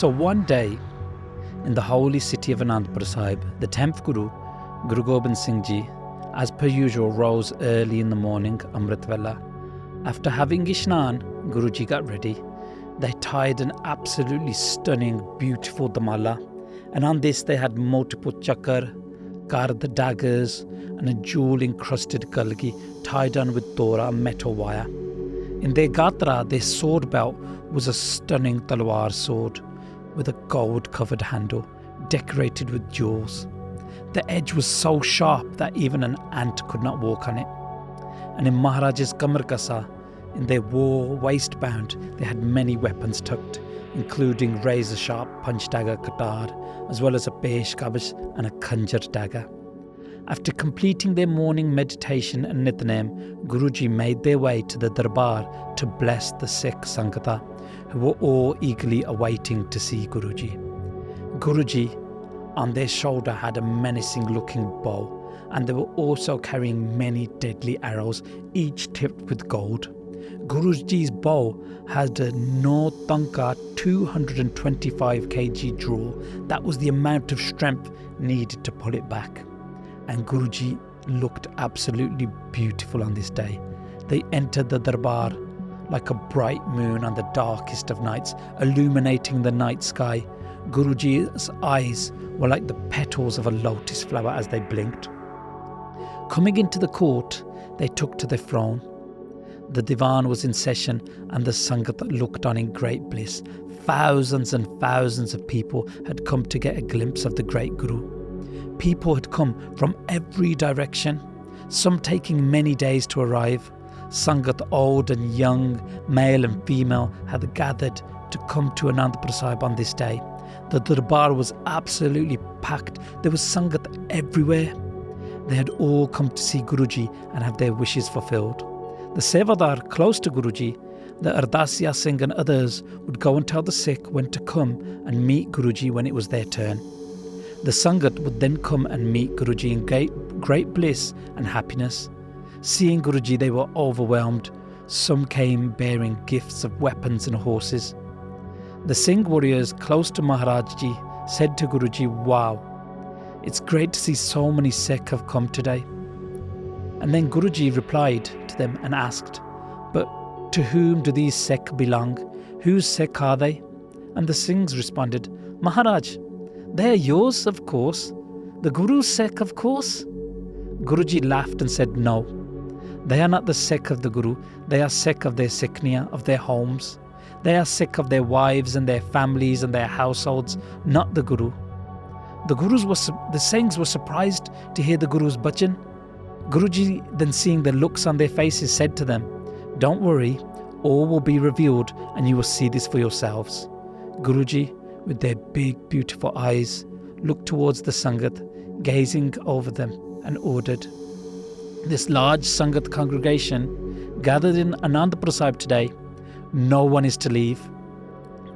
So one day, in the holy city of Anandpur Sahib, the 10th Guru, Guru Gobind Singh Ji, as per usual, rose early in the morning, Amrit Vela. After having Ishnan, Guruji got ready. They tied an absolutely stunning, beautiful damala, and on this they had multiple chakar, gard daggers, and a jewel-encrusted galgi tied on with dora metal wire. In their gatra, their sword belt was a stunning talwar sword with a gold-covered handle, decorated with jewels. The edge was so sharp that even an ant could not walk on it. And in Maharaj's kamar kasa, in their war waistband, they had many weapons tucked, including razor-sharp punch dagger katar, as well as a pesh kabish and a khanjar dagger. After completing their morning meditation and nitnem, Guruji made their way to the darbar to bless the Sikh Sangata, who were all eagerly awaiting to see Guruji. Guruji, on their shoulder, had a menacing-looking bow, and they were also carrying many deadly arrows, each tipped with gold. Guruji's bow had a no tanka 225 kg draw. That was the amount of strength needed to pull it back. And Guruji looked absolutely beautiful on this day. They entered the darbar like a bright moon on the darkest of nights, illuminating the night sky. Guruji's eyes were like the petals of a lotus flower as they blinked. Coming into the court, they took to the throne. The divan was in session and the Sangat looked on in great bliss. Thousands and thousands of people had come to get a glimpse of the great Guru. People had come from every direction, some taking many days to arrive. Sangat, old and young, male and female, had gathered to come to Anandpur Sahib on this day. The darbar was absolutely packed. There was Sangat everywhere. They had all come to see Guruji and have their wishes fulfilled. The Sevadar close to Guruji, the Ardasya Singh and others would go and tell the Sikh when to come and meet Guruji when it was their turn. The Sangat would then come and meet Guruji in great bliss and happiness. Seeing Guruji, they were overwhelmed. Some came bearing gifts of weapons and horses. The Singh warriors close to Maharajji said to Guruji, "Wow, it's great to see so many Sikh have come today." And then Guruji replied to them and asked, "But to whom do these Sikh belong? Whose Sikh are they?" And the Singhs responded, "Maharaj, they are yours, of course. The Guru's Sikh, of course." Guruji laughed and said, "No, they are not the Sikh of the Guru. They are Sikh of their Sikhniya, of their homes. They are Sikh of their wives and their families and their households, not the Guru." The Singhs were surprised to hear the Guru's bachan. Guruji, then seeing the looks on their faces, said to them, "Don't worry, all will be revealed and you will see this for yourselves." Guruji, with their big, beautiful eyes, looked towards the Sangat, gazing over them, and ordered, "This large Sangat congregation gathered in Anandpur Sahib today, no one is to leave.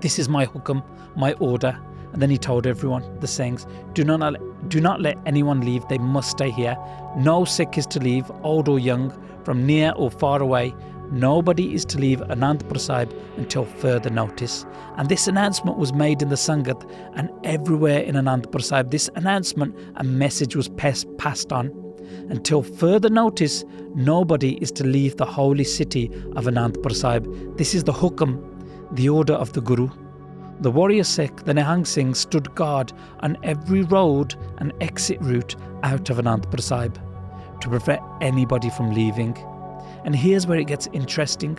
This is my hukam, my order." And then he told everyone, the Singhs, do not let anyone leave. They must stay here. No Sikh is to leave, old or young, from near or far away. Nobody is to leave Anandpur Sahib until further notice. And this announcement was made in the Sangat and everywhere in Anandpur Sahib. This announcement and message was passed on. Until further notice, nobody is to leave the holy city of Anandpur Sahib. This is the hukam, the order of the Guru. The warrior Sikh, the Nihang Singh, stood guard on every road and exit route out of Anandpur Sahib to prevent anybody from leaving. And here's where it gets interesting.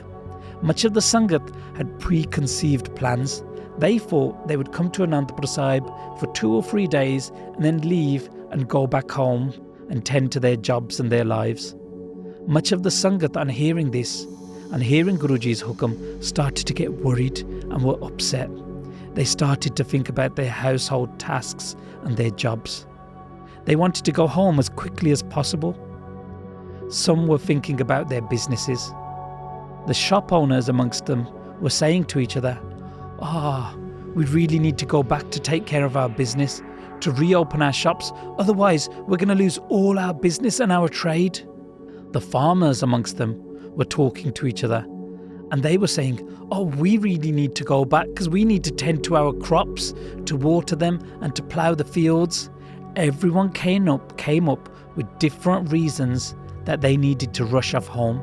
Much of the Sangat had preconceived plans. They thought they would come to Anandpur Sahib for 2 or 3 days and then leave and go back home and tend to their jobs and their lives. Much of the Sangat, on hearing this, on hearing Guruji's hukam, started to get worried and were upset. They started to think about their household tasks and their jobs. They wanted to go home as quickly as possible. Some were thinking about their businesses. The shop owners amongst them were saying to each other, we really need to go back to take care of our business, to reopen our shops, otherwise we're going to lose all our business and our trade." The farmers amongst them were talking to each other. And they were saying, oh, we really need to go back because we need to tend to our crops, to water them and to plough the fields. Everyone came up with different reasons that they needed to rush off home.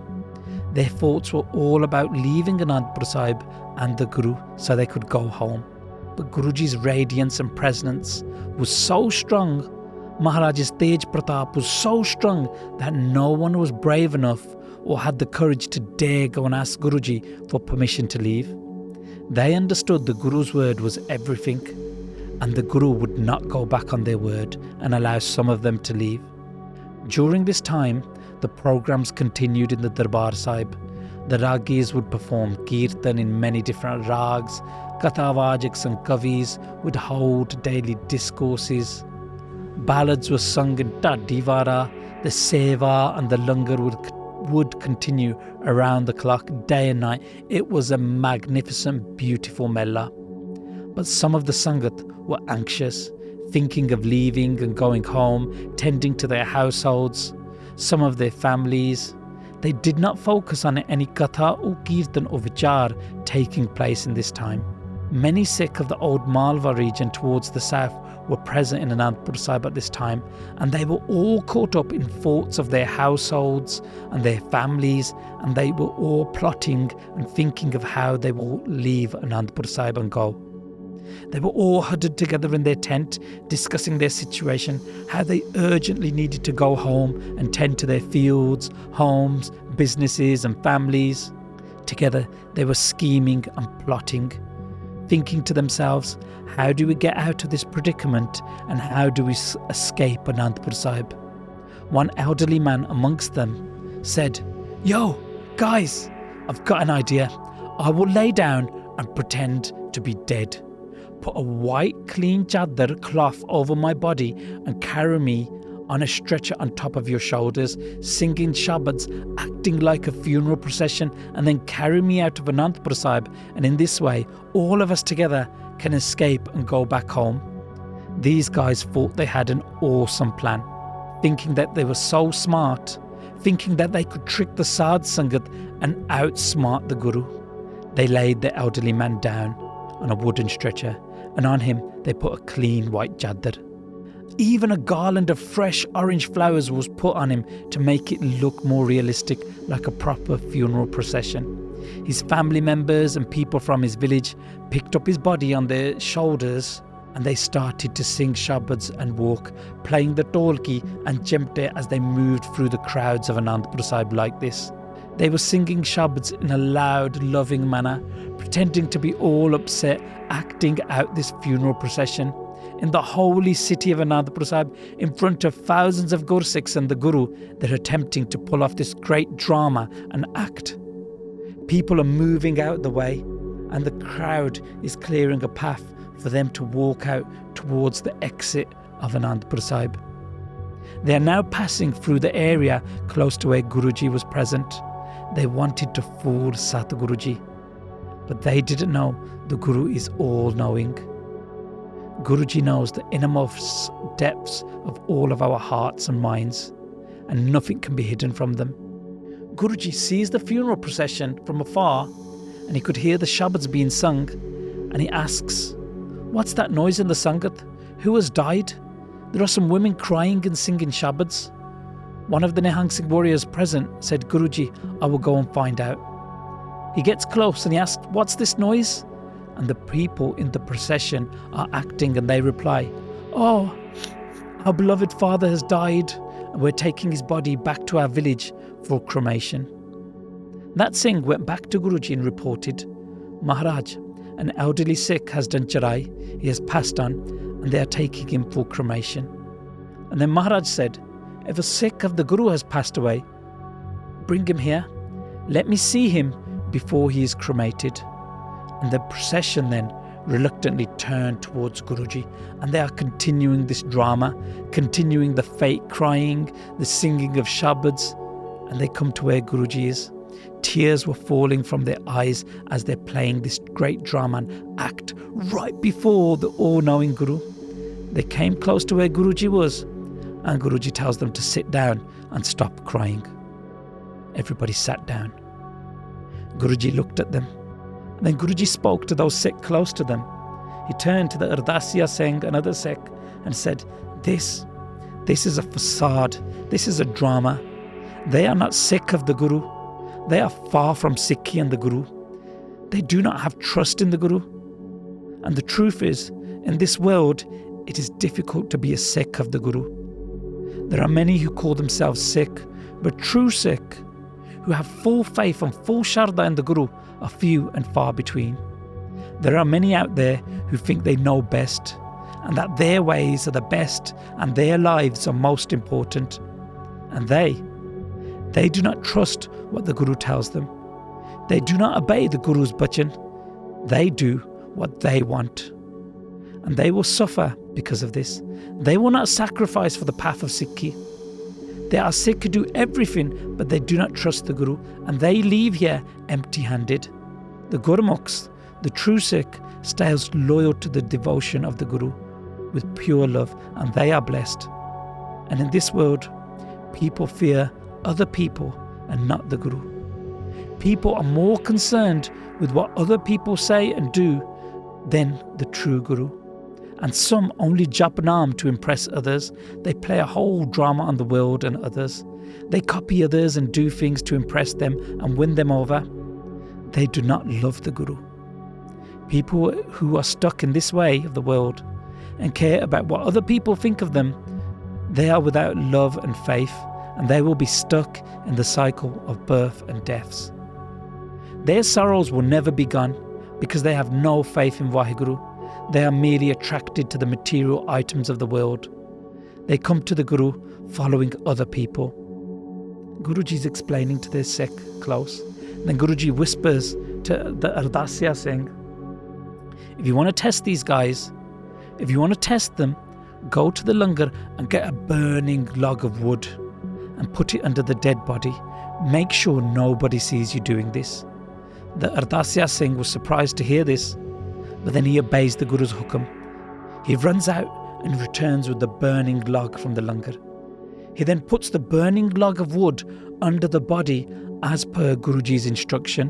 Their thoughts were all about leaving Anandpur Sahib and the Guru so they could go home. But Guruji's radiance and presence was so strong, Maharaj's Tej Pratap was so strong that no one was brave enough or had the courage to dare go and ask Guruji for permission to leave. They understood the Guru's word was everything, and the Guru would not go back on their word and allow some of them to leave. During this time, the programs continued in the Darbar Sahib. The Ragis would perform Kirtan in many different rags, Kathavajiks and Kavis would hold daily discourses. Ballads were sung in Tadivara, the Seva and the Langar would continue around the clock, day and night. It was a magnificent, beautiful Mela. But some of the Sangat were anxious, thinking of leaving and going home, tending to their households. Some of their families, they did not focus on any Katha or Kirtan or Vichar taking place in this time. Many Sikh of the old Malwa region towards the south were present in Anandpur Sahib at this time, and they were all caught up in thoughts of their households and their families, and they were all plotting and thinking of how they will leave Anandpur Sahib and go. They were all huddled together in their tent, discussing their situation, how they urgently needed to go home and tend to their fields, homes, businesses and families. Together they were scheming and plotting, thinking to themselves, how do we get out of this predicament and how do we escape Anandpur Sahib? One elderly man amongst them said, "Yo, guys, I've got an idea. I will lay down and pretend to be dead. Put a white clean chadar cloth over my body and carry me on a stretcher on top of your shoulders, singing shabads, acting like a funeral procession, and then carry me out of Anandpur Sahib, and in this way all of us together can escape and go back home." These guys thought they had an awesome plan, thinking that they were so smart, thinking that they could trick the Sadh Sangat and outsmart the Guru. They laid the elderly man down on a wooden stretcher, and on him they put a clean white chadar. Even a garland of fresh orange flowers was put on him to make it look more realistic, like a proper funeral procession. His family members and people from his village picked up his body on their shoulders, and they started to sing shabads and walk, playing the tolki and chemte as they moved through the crowds of Anandpur Sahib like this. They were singing shabads in a loud, loving manner, pretending to be all upset, acting out this funeral procession. In the holy city of Anandpur Sahib, in front of thousands of Gursikhs and the Guru, they're attempting to pull off this great drama and act. People are moving out the way, and the crowd is clearing a path for them to walk out towards the exit of Anandpur Sahib. They are now passing through the area close to where Guruji was present. They wanted to fool Satguruji, but they didn't know the Guru is all-knowing. Guruji knows the innermost depths of all of our hearts and minds, and nothing can be hidden from them. Guruji sees the funeral procession from afar, and he could hear the shabads being sung, and he asks, "What's that noise in the Sangat? Who has died? There are some women crying and singing shabads." One of the Nihang Singh warriors present said, "Guruji, I will go and find out." He gets close and he asks, "What's this noise?" And the people in the procession are acting, and they reply, "Oh, our beloved father has died, and we're taking his body back to our village for cremation." That Singh went back to Guruji and reported, "Maharaj, an elderly Sikh has done charai, he has passed on, and they are taking him for cremation." And then Maharaj said, "If a Sikh of the Guru has passed away, bring him here. Let me see him before he is cremated." And the procession then reluctantly turned towards Guruji, and they are continuing this drama, continuing the fake crying, the singing of shabads, and they come to where Guruji is. Tears were falling from their eyes as they're playing this great drama and act right before the all-knowing Guru. They came close to where Guruji was, and Guruji tells them to sit down and stop crying. Everybody sat down. Guruji looked at them. And then Guruji spoke to those Sikh close to them. He turned to the Ardasiya Singh, another Sikh, and said, This is a facade. This is a drama. They are not Sikh of the Guru. They are far from Sikhi and the Guru. They do not have trust in the Guru. And the truth is, in this world, it is difficult to be a Sikh of the Guru. There are many who call themselves Sikh, but true Sikh, who have full faith and full Shraddha in the Guru, are few and far between. There are many out there who think they know best, and that their ways are the best and their lives are most important. And they do not trust what the Guru tells them. They do not obey the Guru's bhajan. They do what they want. And they will suffer because of this. They will not sacrifice for the path of Sikhi. They are Sikh who do everything, but they do not trust the Guru, and they leave here empty-handed. The Gurmukhs, the true Sikh, stays loyal to the devotion of the Guru with pure love, and they are blessed. And in this world, people fear other people and not the Guru. People are more concerned with what other people say and do than the true Guru. And some only jap naam to impress others. They play a whole drama on the world and others. They copy others and do things to impress them and win them over. They do not love the Guru. People who are stuck in this way of the world and care about what other people think of them, they are without love and faith, and they will be stuck in the cycle of birth and deaths. Their sorrows will never be gone because they have no faith in Vaheguru. They are merely attracted to the material items of the world. They come to the Guru following other people. Guruji is explaining to this Sikh close. Then Guruji whispers to the Ardasiya Singh, if you want to test these guys, if you want to test them, go to the langar and get a burning log of wood and put it under the dead body. Make sure nobody sees you doing this. The Ardasiya Singh was surprised to hear this, but then he obeys the Guru's hukam. He runs out and returns with the burning log from the langar. He then puts the burning log of wood under the body as per Guruji's instruction.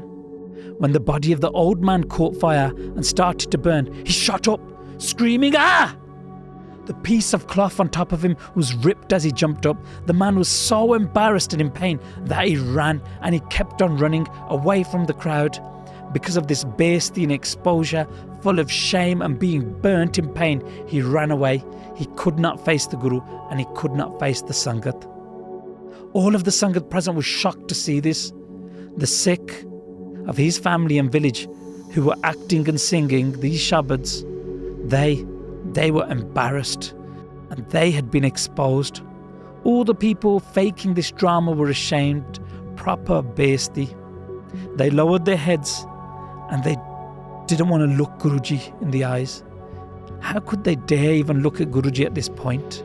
When the body of the old man caught fire and started to burn, he shot up, screaming, "Ah!" The piece of cloth on top of him was ripped as he jumped up. The man was so embarrassed and in pain that he ran, and he kept on running away from the crowd. Because of this bestial exposure, full of shame and being burnt in pain, he ran away. He could not face the Guru, and he could not face the Sangat. All of the Sangat present was shocked to see this. The Sikh of his family and village who were acting and singing these shabads, they were embarrassed, and they had been exposed. All the people faking this drama were ashamed, proper besti. They lowered their heads and they didn't want to look Guruji in the eyes. How could they dare even look at Guruji at this point?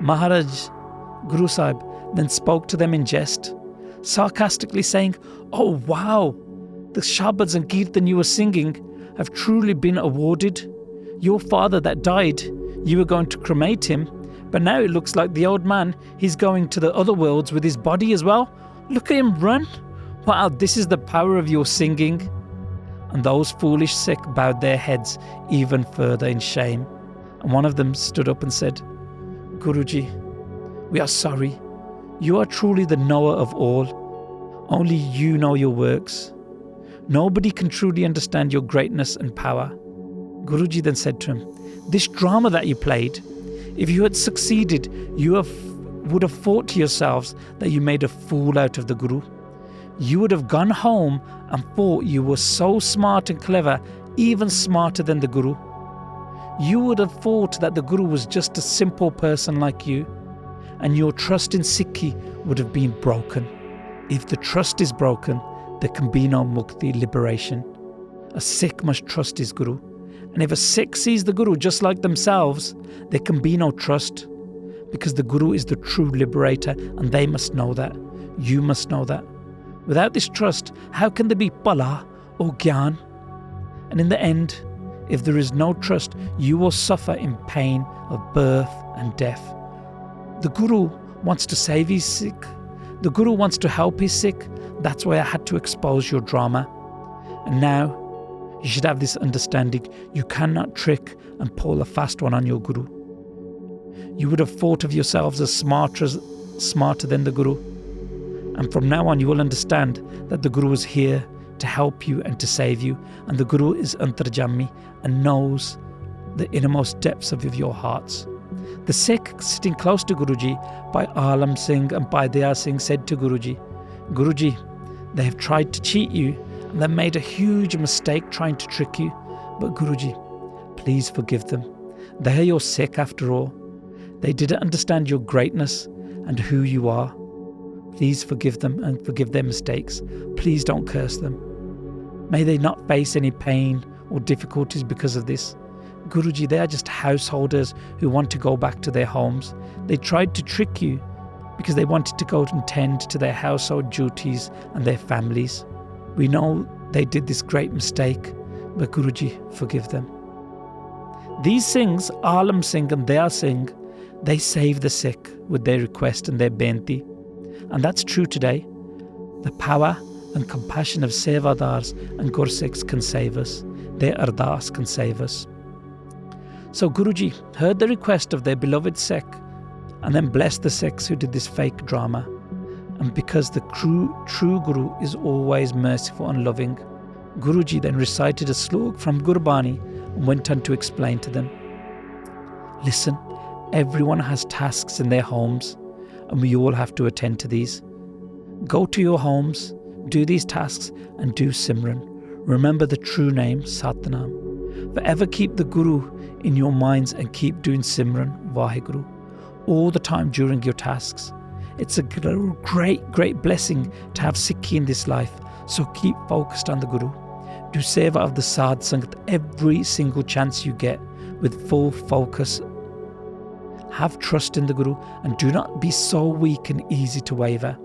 Maharaj, Guru Sahib, then spoke to them in jest, sarcastically saying, "Oh wow, the shabads and kirtan you were singing have truly been awarded. Your father that died, you were going to cremate him, but now it looks like the old man, he's going to the other worlds with his body as well. Look at him run. Wow, this is the power of your singing." And those foolish Sikh bowed their heads even further in shame. And one of them stood up and said, "Guruji, we are sorry. You are truly the knower of all. Only you know your works. Nobody can truly understand your greatness and power." Guruji then said to him, "This drama that you played, if you had succeeded, you would have thought to yourselves that you made a fool out of the Guru. You would have gone home and thought you were so smart and clever, even smarter than the Guru. You would have thought that the Guru was just a simple person like you, and your trust in Sikhi would have been broken. If the trust is broken, there can be no mukti, liberation. A Sikh must trust his Guru. And if a Sikh sees the Guru just like themselves, there can be no trust, because the Guru is the true liberator, and they must know that. You must know that. Without this trust, how can there be pala or gyan? And in the end, if there is no trust, you will suffer in pain of birth and death. The Guru wants to save his Sikh. The Guru wants to help his Sikh. That's why I had to expose your drama. And now, you should have this understanding. You cannot trick and pull a fast one on your Guru. You would have thought of yourselves as smarter than the Guru. And from now on, you will understand that the Guru is here to help you and to save you. And the Guru is Antarjami and knows the innermost depths of your hearts. The Sikh sitting close to Guruji by Alam Singh and by Daya Singh said to Guruji, Guruji, they have tried to cheat you and they made a huge mistake trying to trick you. But Guruji, please forgive them. They are your Sikh after all. They didn't understand your greatness and who you are. Please forgive them and forgive their mistakes. Please don't curse them. May they not face any pain or difficulties because of this. Guruji, they are just householders who want to go back to their homes. They tried to trick you because they wanted to go and tend to their household duties and their families. We know they did this great mistake, but Guruji, forgive them. These Singhs, Alam Singh and Daya Singh, they save the Sikh with their request and their benti. And that's true today. The power and compassion of Sevadars and Gursikhs can save us. Their ardas can save us. So Guruji heard the request of their beloved Sikh and then blessed the Sikhs who did this fake drama. And because the true Guru is always merciful and loving, Guruji then recited a slok from Gurbani and went on to explain to them, listen, everyone has tasks in their homes and we all have to attend to these. Go to your homes, do these tasks and do Simran. Remember the true name, Satnam. Forever keep the Guru in your minds and keep doing Simran, Vaheguru, all the time during your tasks. It's a great blessing to have Sikhi in this life, so keep focused on the Guru. Do seva of the Sadh Sangat every single chance you get with full focus. Have trust in the Guru and do not be so weak and easy to waver.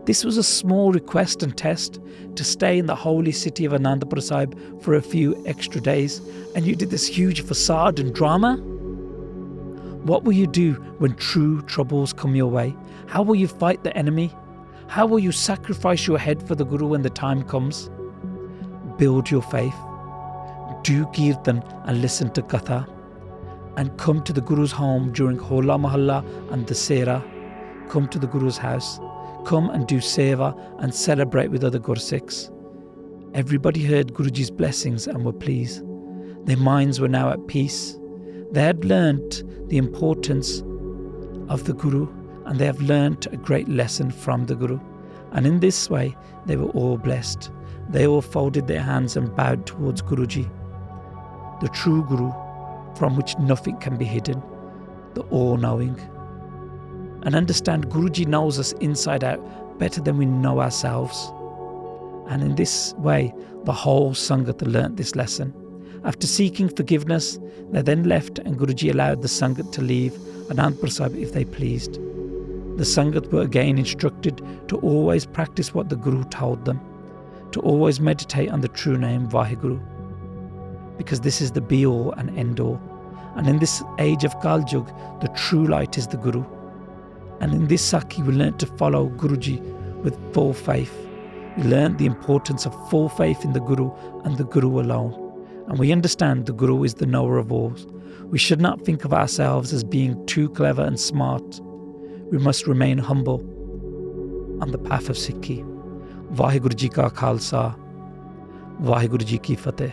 This was a small request and test to stay in the holy city of Anandpur Sahib for a few extra days, and you did this huge facade and drama? What will you do when true troubles come your way? How will you fight the enemy? How will you sacrifice your head for the Guru when the time comes? Build your faith. Do Kirtan and listen to Katha. And come to the Guru's home during Hola Mahalla and Dasera. Come to the Guru's house. Come and do seva and celebrate with other Gursikhs. Everybody heard Guruji's blessings and were pleased. Their minds were now at peace. They had learnt the importance of the Guru and they have learnt a great lesson from the Guru. And in this way, they were all blessed. They all folded their hands and bowed towards Guruji, the true Guru, from which nothing can be hidden, the all-knowing. And understand Guruji knows us inside out better than we know ourselves. And in this way, the whole Sangat learnt this lesson. After seeking forgiveness, they then left and Guruji allowed the Sangat to leave Anandpur Sahib if they pleased. The Sangat were again instructed to always practice what the Guru told them, to always meditate on the true name Vaheguru, because this is the be-all and end-all. And in this age of Kaljug, the true light is the Guru. And in this Sakhi, we learnt to follow Guruji with full faith. We learnt the importance of full faith in the Guru and the Guru alone. And we understand the Guru is the knower of all. We should not think of ourselves as being too clever and smart. We must remain humble on the path of Sikhi. Vaheguru Ji Ka Khalsa, Vaheguru Ji Ki Fateh.